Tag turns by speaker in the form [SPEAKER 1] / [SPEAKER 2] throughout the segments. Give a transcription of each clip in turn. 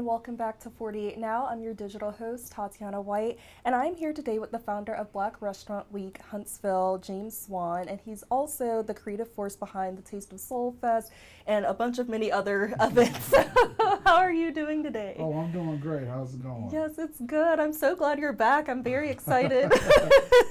[SPEAKER 1] everyone. Welcome back to 48 Now. I'm your digital host, Tatiana White, and I'm here today with the founder of Black Restaurant Week Huntsville, James Swan, and he's also the creative force behind the Taste of Soul Fest and a bunch of many other events. How are you doing today?
[SPEAKER 2] Oh, I'm doing great. How's it going?
[SPEAKER 1] Yes, it's good. I'm so glad you're back. I'm very excited.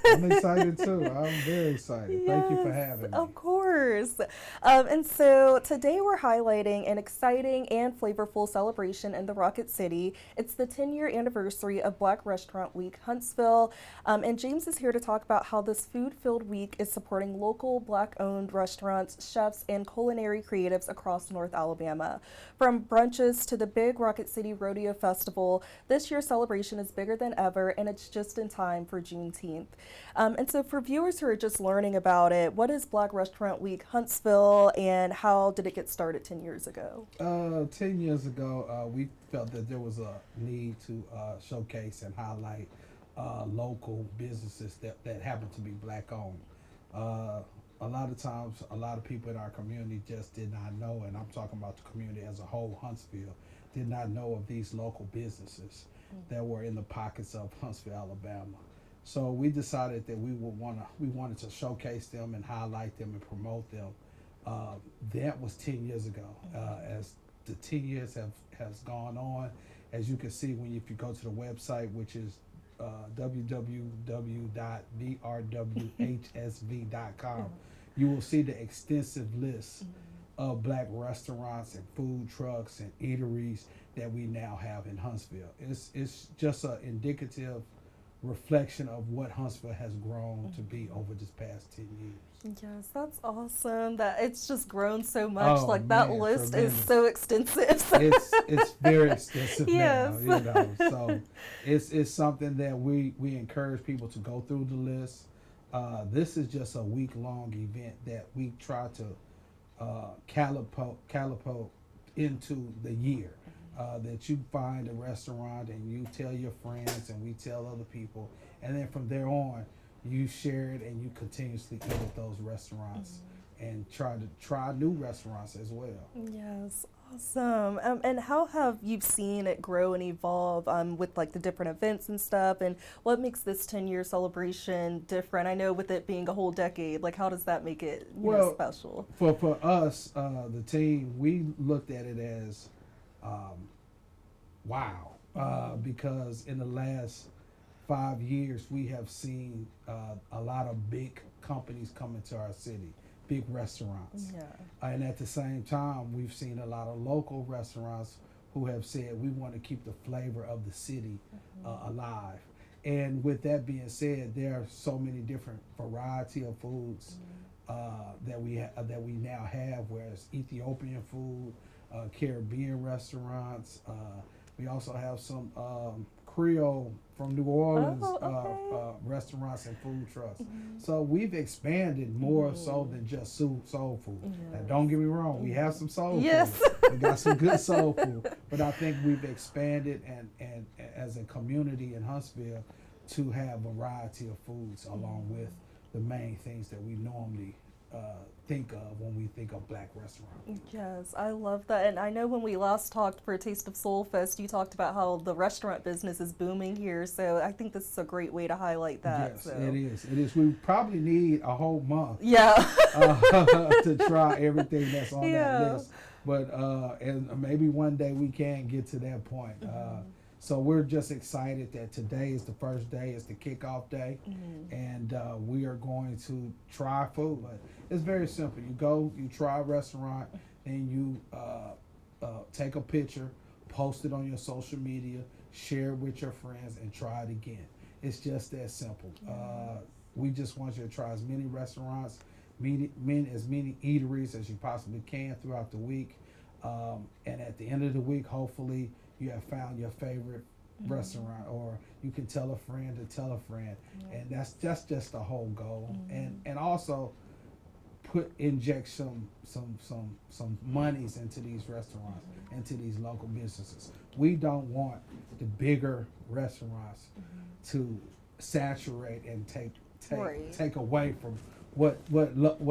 [SPEAKER 2] I'm excited too. I'm very excited.
[SPEAKER 1] Yes,
[SPEAKER 2] Thank you for having me.
[SPEAKER 1] of course. And so today we're highlighting an exciting and flavorful celebration in the Rocket City. It's the 10-year anniversary of Black Restaurant Week Huntsville. And James is here to talk about how this food-filled week is supporting local Black-owned restaurants, chefs, and culinary creatives across North Alabama. From brunches to the big Rocket City Rodeo Festival, this year's celebration is bigger than ever, and it's just in time for Juneteenth. And so for viewers who are just learning about it, what is Black Restaurant Week Huntsville, and how did it get started 10 years ago?
[SPEAKER 2] 10 years ago, we felt that there was a need to showcase and highlight local businesses that happen to be Black owned. A lot of times, a lot of people in our community just did not know, and I'm talking about the community as a whole, Huntsville, did not know of these local businesses that were in the pockets of Huntsville, Alabama. So we decided that we wanted to showcase them and highlight them and promote them. That was 10 years ago. As the 10 years has gone on, as you can see if you go to the website, which is www.brwhsv.com, you will see the extensive list of Black restaurants and food trucks and eateries that we now have in Huntsville. It's just an indicative reflection of what Huntsville has grown to be over this past 10 years.
[SPEAKER 1] Yes, that's awesome. That it's just grown so much.
[SPEAKER 2] Oh,
[SPEAKER 1] that
[SPEAKER 2] man,
[SPEAKER 1] list
[SPEAKER 2] tremendous.
[SPEAKER 1] is so extensive.
[SPEAKER 2] It's very extensive
[SPEAKER 1] Yes.
[SPEAKER 2] now, So it's something that we encourage people to go through the list. This is just a week-long event that we try to catapult into the year. That you find a restaurant and you tell your friends and we tell other people, and then from there on you share it and you continuously eat at those restaurants and try new restaurants as well.
[SPEAKER 1] Yes, awesome. And how have you seen it grow and evolve with like the different events and stuff, and what makes this 10-year celebration different? I know with it being a whole decade, like how does that make it special?
[SPEAKER 2] For us, the team, we looked at it as wow, because in the last 5 years we have seen a lot of big companies come into our city, big restaurants.
[SPEAKER 1] Yeah.
[SPEAKER 2] And at the same time, we've seen a lot of local restaurants who have said we want to keep the flavor of the city alive. And with that being said, there are so many different variety of foods that we now have, whereas Ethiopian food, Caribbean restaurants. We also have some Creole from New Orleans restaurants and food trucks. So we've expanded more so than just soul food.
[SPEAKER 1] Yes.
[SPEAKER 2] Now, don't get me wrong, we have some soul
[SPEAKER 1] Yes.
[SPEAKER 2] food. We got some good soul food, but I think we've expanded and as a community in Huntsville to have a variety of foods along with the main things that we normally think of when we think of Black restaurants.
[SPEAKER 1] Yes, I love that. And I know when we last talked for Taste of Soul Fest, you talked about how the restaurant business is booming here. So I think this is a great way to highlight that.
[SPEAKER 2] Yes,
[SPEAKER 1] so.
[SPEAKER 2] it is. It is. We probably need a whole month
[SPEAKER 1] Yeah.
[SPEAKER 2] to try everything that's on that list. But and maybe one day we can get to that point. So we're just excited that today is the first day, it's the kickoff day, and we are going to try food. But it's very simple. You go, you try a restaurant, and you take a picture, post it on your social media, share it with your friends, and try it again. It's just that simple. We just want you to try as many restaurants, as many eateries as you possibly can throughout the week. And at the end of the week, hopefully, you have found your favorite restaurant, or you can tell a friend to tell a friend, and that's just the whole goal. And also inject some monies into these restaurants, into these local businesses. We don't want the bigger restaurants to saturate and take away from what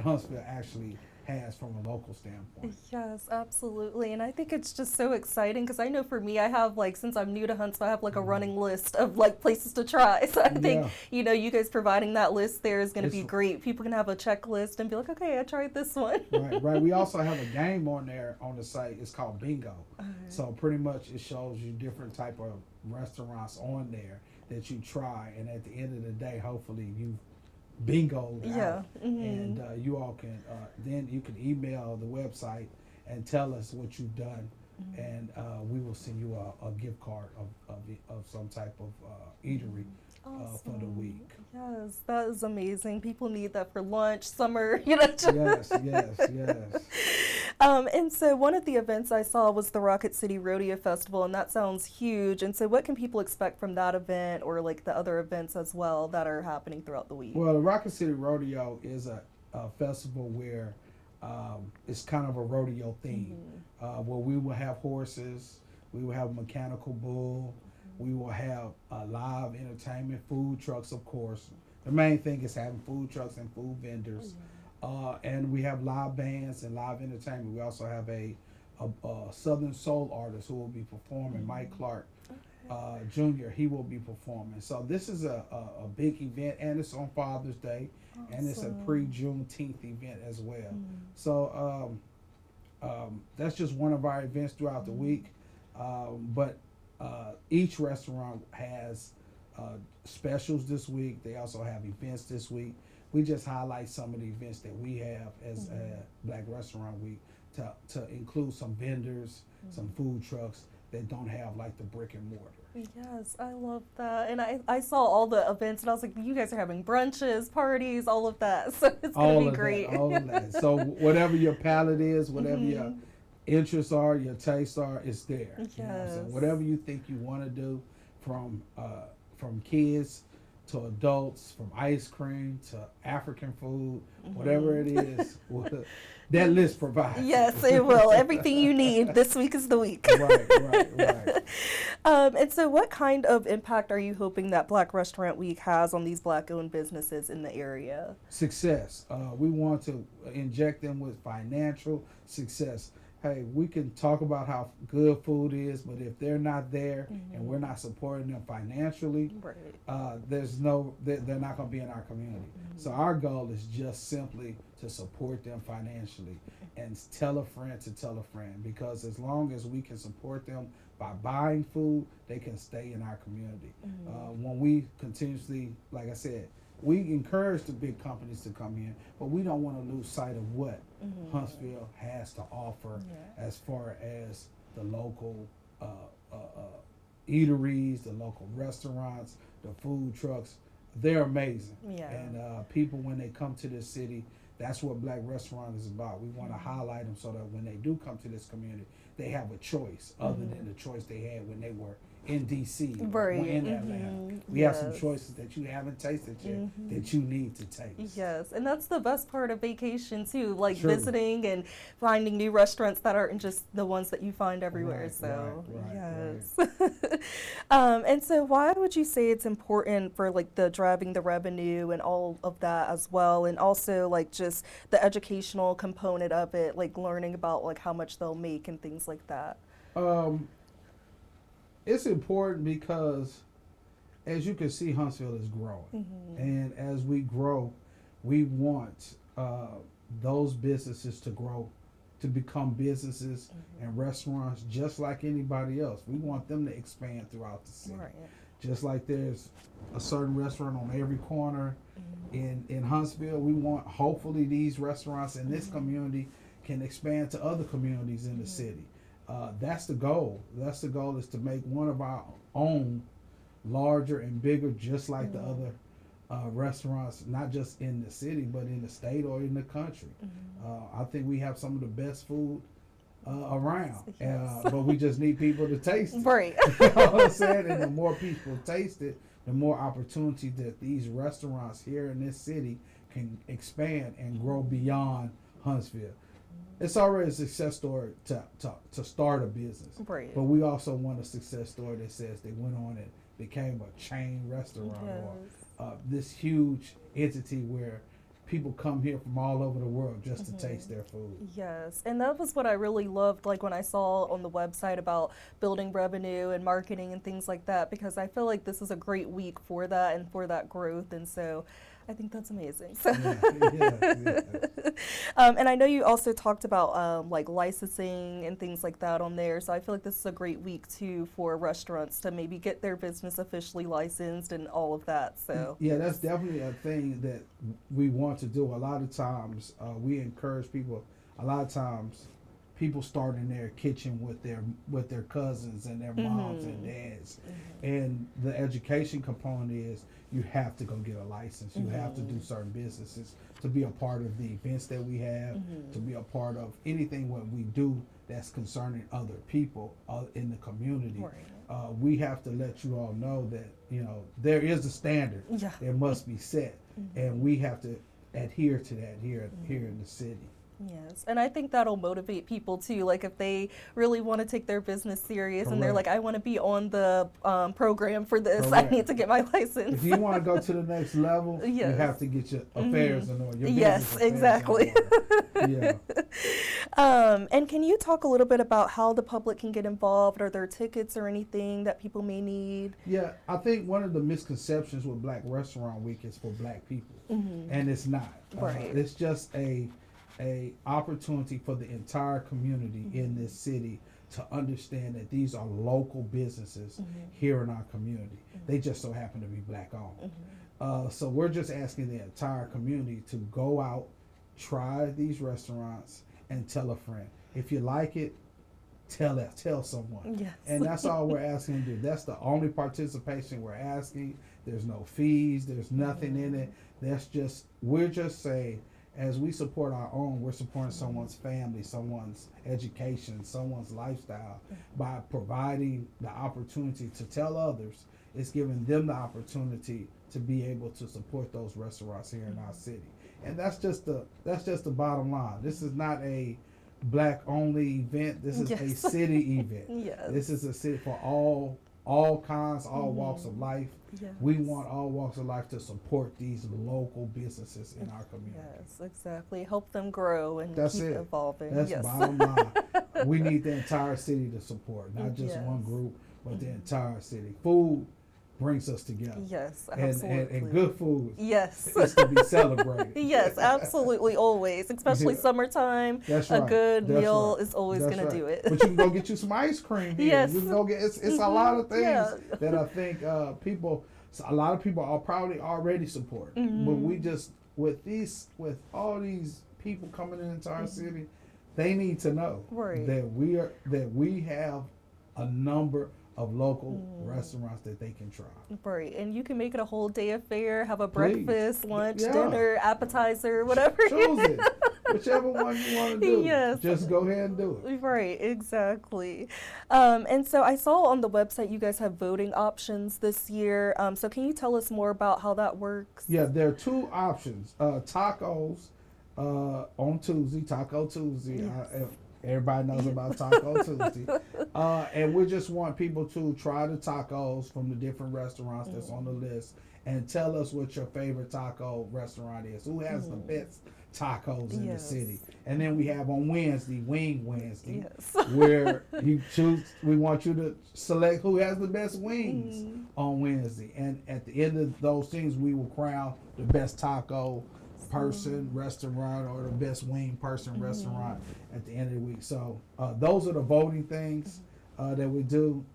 [SPEAKER 2] Huntsville actually has from a local standpoint.
[SPEAKER 1] Yes, absolutely. And I think it's just so exciting because I know for me, I have like, since I'm new to Huntsville, I have like a running list of like places to try. So I think,
[SPEAKER 2] Yeah.
[SPEAKER 1] you guys providing that list there is going to be
[SPEAKER 2] It's-
[SPEAKER 1] great. People can have a checklist and be like, okay, I tried this one.
[SPEAKER 2] Right, right. We also have a game on there on the site. It's called Bingo. So pretty much it shows you different type of restaurants on there that you try, and at the end of the day, hopefully you bingoed
[SPEAKER 1] Yeah.
[SPEAKER 2] out, and you all can then you can email the website and tell us what you've done, and we will send you a gift card of some type of eatery for the week.
[SPEAKER 1] Yes, that is amazing. People need that for lunch, summer,
[SPEAKER 2] Yes, yes, yes.
[SPEAKER 1] And so one of the events I saw was the Rocket City Rodeo Festival, and that sounds huge. And so what can people expect from that event or like the other events as well that are happening throughout the week?
[SPEAKER 2] Well, the Rocket City Rodeo is a festival where it's kind of a rodeo theme, where we will have horses, we will have a mechanical bull, we will have live entertainment, food trucks, of course. The main thing is having food trucks and food vendors. And we have live bands and live entertainment. We also have a Southern Soul artist who will be performing, Mike Clark Jr. He will be performing. So this is a big event, and it's on Father's Day, and it's a pre-Juneteenth event as well. So that's just one of our events throughout the week. But each restaurant has specials this week. They also have events this week. We just highlight some of the events that we have as Black Restaurant Week to include some vendors, some food trucks that don't have like the brick and mortar.
[SPEAKER 1] Yes, I love that. And I saw all the events and I was like, you guys are having brunches, parties, all of that. So it's going to be great.
[SPEAKER 2] All of that. So whatever your palate is, whatever your interests are, your tastes are, it's there.
[SPEAKER 1] Yes.
[SPEAKER 2] You know what I'm saying? Whatever you think you want to do, from kids to adults, from ice cream to African food, whatever it is, that list provides.
[SPEAKER 1] Yes, it will. Everything you need. This week is the week.
[SPEAKER 2] Right.
[SPEAKER 1] And so what kind of impact are you hoping that Black Restaurant Week has on these Black-owned businesses in the area?
[SPEAKER 2] Success. We want to inject them with financial success. Hey, we can talk about how good food is, but if they're not there and we're not supporting them financially, they're not going to be in our community. So our goal is just simply to support them financially and tell a friend to tell a friend, because as long as we can support them by buying food, they can stay in our community. When we continuously, like I said, we encourage the big companies to come in, but we don't want to lose sight of what Huntsville has to offer as far as the local eateries, the local restaurants, the food trucks. They're amazing. And people, when they come to this city, that's what Black Restaurant is about. We want to highlight them so that when they do come to this community, they have a choice other than the choice they had when they were in D.C. or in Atlanta. We have some choices that you haven't tasted yet that you need to taste.
[SPEAKER 1] Yes, and that's the best part of vacation too, like
[SPEAKER 2] True.
[SPEAKER 1] visiting and finding new restaurants that aren't just the ones that you find everywhere.
[SPEAKER 2] Right.
[SPEAKER 1] And so why would you say it's important for like the driving the revenue and all of that as well, and also like just the educational component of it, like learning about like how much they'll make and things like that?
[SPEAKER 2] It's important because, as you can see, Huntsville is growing. And as we grow, we want those businesses to grow, to become businesses and restaurants just like anybody else. We want them to expand throughout the city. Just like there's a certain restaurant on every corner in Huntsville, we want, hopefully, these restaurants in this community can expand to other communities in the city. That's the goal. That's the goal, is to make one of our own larger and bigger, just like the other restaurants, not just in the city, but in the state or in the country. I think we have some of the best food around, but we just need people to taste it.
[SPEAKER 1] Right.
[SPEAKER 2] You know what I'm saying? And the more people taste it, the more opportunity that these restaurants here in this city can expand and grow beyond Huntsville. It's already a success story to start a business. But we also want a success story that says they went on and became a chain restaurant or this huge entity where people come here from all over the world just to taste their food.
[SPEAKER 1] Yes, and that was what I really loved, like when I saw on the website about building revenue and marketing and things like that, because I feel like this is a great week for that and for that growth, and so I think that's amazing. So
[SPEAKER 2] Yeah.
[SPEAKER 1] and I know you also talked about like licensing and things like that on there, so I feel like this is a great week too for restaurants to maybe get their business officially licensed and all of that. So
[SPEAKER 2] Yeah, that's definitely a thing that we want to do. A lot of times we encourage people. A lot of times people start in their kitchen with their cousins and their moms and dads, and the education component is you have to go get a license. You have to do certain businesses to be a part of the events that we have, to be a part of anything what we do that's concerning other people in the community.
[SPEAKER 1] Right.
[SPEAKER 2] We have to let you all know that there is a standard
[SPEAKER 1] Yeah.
[SPEAKER 2] that must be set, and we have to adhere to that here in the city.
[SPEAKER 1] Yes, and I think that'll motivate people too. Like if they really want to take their business serious and they're like, I want to be on the program for this, I need to get my license.
[SPEAKER 2] If you want to go to the next level, you have to get your affairs in order. Your
[SPEAKER 1] yes, exactly.
[SPEAKER 2] Yeah.
[SPEAKER 1] And can you talk a little bit about how the public can get involved? Are there tickets or anything that people may need?
[SPEAKER 2] Yeah, I think one of the misconceptions with Black Restaurant Week is for Black people, and it's not.
[SPEAKER 1] Right.
[SPEAKER 2] It's just a opportunity for the entire community in this city to understand that these are local businesses here in our community. They just so happen to be Black owned. So we're just asking the entire community to go out, try these restaurants, and tell a friend. If you like it, tell someone.
[SPEAKER 1] Yes.
[SPEAKER 2] And that's all we're asking to do. That's the only participation we're asking. There's no fees. There's nothing in it. We're just saying, as we support our own, we're supporting someone's family, someone's education, someone's lifestyle by providing the opportunity to tell others. It's giving them the opportunity to be able to support those restaurants here in our city. And that's just the bottom line. This is not a Black only event. This is a city event.
[SPEAKER 1] Yes.
[SPEAKER 2] This is a city for all kinds, all walks of life.
[SPEAKER 1] Yes.
[SPEAKER 2] We want all walks of life to support these local businesses in our community.
[SPEAKER 1] Yes, exactly. Help them grow and
[SPEAKER 2] That's
[SPEAKER 1] keep
[SPEAKER 2] it.
[SPEAKER 1] evolving.
[SPEAKER 2] That's
[SPEAKER 1] yes.
[SPEAKER 2] bottom line. We need the entire city to support, not just
[SPEAKER 1] Yes.
[SPEAKER 2] one group, but the entire city. Food brings us together.
[SPEAKER 1] Yes, absolutely.
[SPEAKER 2] And good food
[SPEAKER 1] yes.
[SPEAKER 2] is to be celebrated.
[SPEAKER 1] Yes, absolutely, always. Especially summertime.
[SPEAKER 2] That's
[SPEAKER 1] a
[SPEAKER 2] right.
[SPEAKER 1] good
[SPEAKER 2] That's
[SPEAKER 1] meal
[SPEAKER 2] right.
[SPEAKER 1] is always
[SPEAKER 2] That's
[SPEAKER 1] going to
[SPEAKER 2] right.
[SPEAKER 1] do it.
[SPEAKER 2] But you can go get you some ice cream here.
[SPEAKER 1] Yes.
[SPEAKER 2] You can go get it's a lot of things that I think a lot of people are probably already supporting. But we just with all these people coming into our city, they need to know that we have a number of local restaurants that they can try.
[SPEAKER 1] Right, and you can make it a whole day affair, have a
[SPEAKER 2] Please.
[SPEAKER 1] breakfast, lunch, dinner, appetizer, whatever.
[SPEAKER 2] Choose it. Whichever one you want to do.
[SPEAKER 1] Yes.
[SPEAKER 2] Just go ahead and do it.
[SPEAKER 1] Right, exactly. And so I saw on the website you guys have voting options this year. So can you tell us more about how that works?
[SPEAKER 2] Yeah, there are two options. Tacos on Tuesday, Taco Tuesday.
[SPEAKER 1] Yes.
[SPEAKER 2] Everybody knows about Taco Tuesday. And we just want people to try the tacos from the different restaurants that's on the list and tell us what your favorite taco restaurant is. Who has the best tacos in the city? And then we have on Wednesday, Wing Wednesday, where we want you to select who has the best wings on Wednesday. And at the end of those things, we will crown the best taco person, restaurant, or the best wing person, restaurant at the end of the week. So those are the voting things that we do.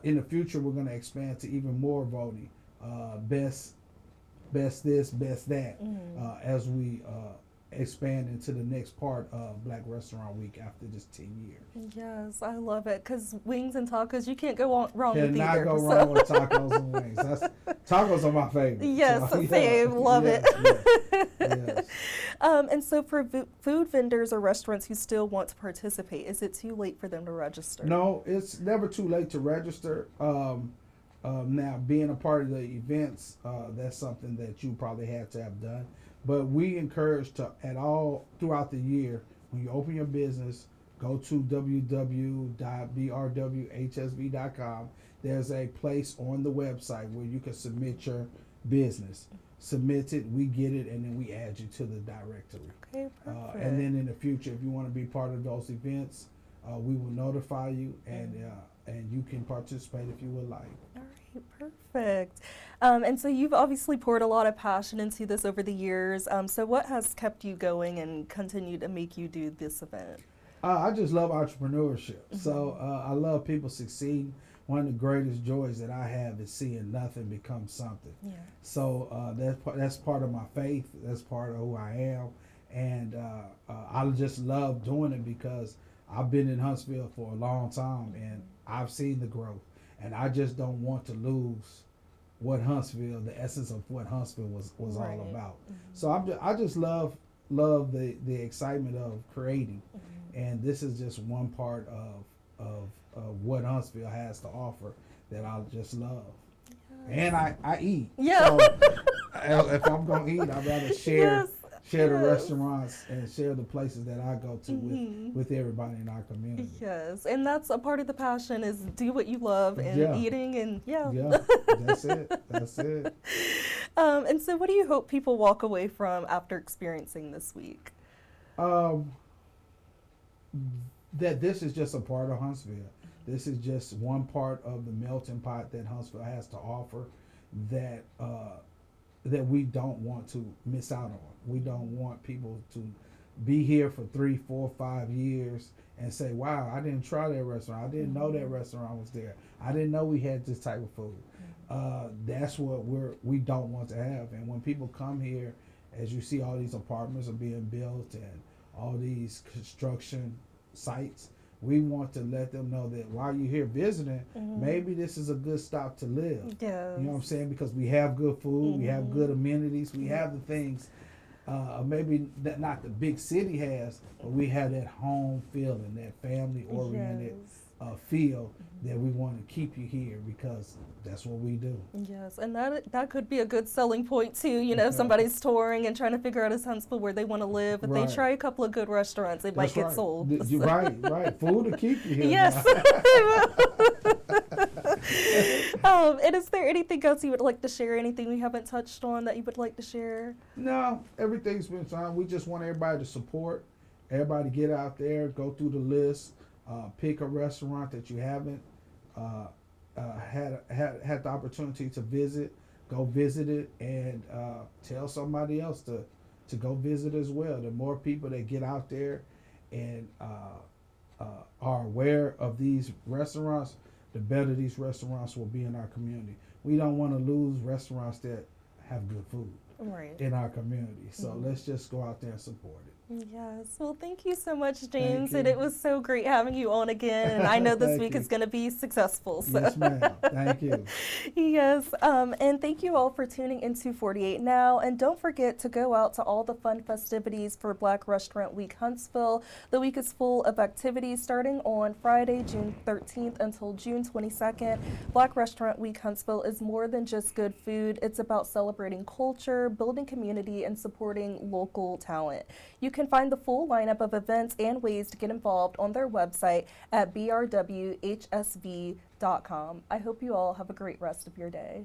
[SPEAKER 2] In the future, we're going to expand to even more voting. Best this, best that, as we expand into the next part of Black Restaurant Week after this 10 years.
[SPEAKER 1] Yes, I love it, because wings and tacos, you can't go wrong with either.
[SPEAKER 2] Cannot go wrong with tacos and wings. Tacos are my favorite.
[SPEAKER 1] Yes,
[SPEAKER 2] so,
[SPEAKER 1] same, love it.
[SPEAKER 2] Yes.
[SPEAKER 1] And so for food vendors or restaurants who still want to participate, is it too late for them to register?
[SPEAKER 2] No, it's never too late to register. Now, being a part of the events, that's something that you probably have to have done. But we encourage throughout the year, when you open your business, go to www.brwhsv.com. There's a place on the website where you can submit your business. submits it, we get it, and then we add you to the directory.
[SPEAKER 1] Okay, perfect.
[SPEAKER 2] And then in the future, if you want to be part of those events, we will notify you, and you can participate if you would like.
[SPEAKER 1] All right, perfect. And so you've obviously poured a lot of passion into this over the years. So what has kept you going and continued to make you do this event?
[SPEAKER 2] I just love entrepreneurship. So I love people succeeding. One of the greatest joys that I have is seeing nothing become something.
[SPEAKER 1] Yeah.
[SPEAKER 2] So that's part of my faith. That's part of who I am. And I just love doing it because I've been in Huntsville for a long time, and I've seen the growth. And I just don't want to lose what Huntsville, the essence of what Huntsville was
[SPEAKER 1] Right.
[SPEAKER 2] all about. So I just love the excitement of creating. And this is just one part of what Huntsville has to offer that I just love. And I eat.
[SPEAKER 1] Yeah.
[SPEAKER 2] So if I'm gonna eat, I'd rather share the
[SPEAKER 1] Yes.
[SPEAKER 2] restaurants and share the places that I go to with everybody in our community.
[SPEAKER 1] Yes, and that's a part of the passion is do what you love and
[SPEAKER 2] Yeah.
[SPEAKER 1] eating and
[SPEAKER 2] Yeah, that's it. That's it.
[SPEAKER 1] And so what do you hope people walk away from after experiencing this week?
[SPEAKER 2] That this is just a part of Huntsville. This is just one part of the melting pot that Huntsville has to offer that that we don't want to miss out on. We don't want people to be here for 3, 4, 5 years and say, wow, I didn't try that restaurant. I didn't know that restaurant was there. I didn't know we had this type of food. That's what we don't want to have. And when people come here, as you see all these apartments are being built and all these construction sites, we want to let them know that while you're here visiting, maybe this is a good stop to live.
[SPEAKER 1] Yes.
[SPEAKER 2] You know what I'm saying? Because we have good food, we have good amenities, we have the things maybe that not the big city has, but we have that home feeling, that family oriented feel that we want to keep you here because that's what we do.
[SPEAKER 1] Yes, and that could be a good selling point too. You know, if somebody's touring and trying to figure out in Huntsville where they want to live, if they try a couple of good restaurants, it might get sold.
[SPEAKER 2] You're right. Food will keep you here.
[SPEAKER 1] Yes. And is there anything else you would like to share? Anything we haven't touched on that you would like to share?
[SPEAKER 2] No, everything's been fine. We just want everybody to support. Everybody get out there, go through the list, pick a restaurant that you haven't had the opportunity to visit. Go visit it and tell somebody else to go visit as well. The more people that get out there and are aware of these restaurants, the better these restaurants will be in our community. We don't want to lose restaurants that have good food in our community. So let's just go out there and support it.
[SPEAKER 1] Yes. Well, thank you so much, James. And it was so great having you on again. And I know this week is going to be successful. So.
[SPEAKER 2] Yes, ma'am. Thank you.
[SPEAKER 1] Yes. And thank you all for tuning into 48 Now. And don't forget to go out to all the fun festivities for Black Restaurant Week Huntsville. The week is full of activities starting on Friday, June 13th until June 22nd. Black Restaurant Week Huntsville is more than just good food. It's about celebrating culture, building community, and supporting local talent. You can find the full lineup of events and ways to get involved on their website at brwhsv.com. I hope you all have a great rest of your day.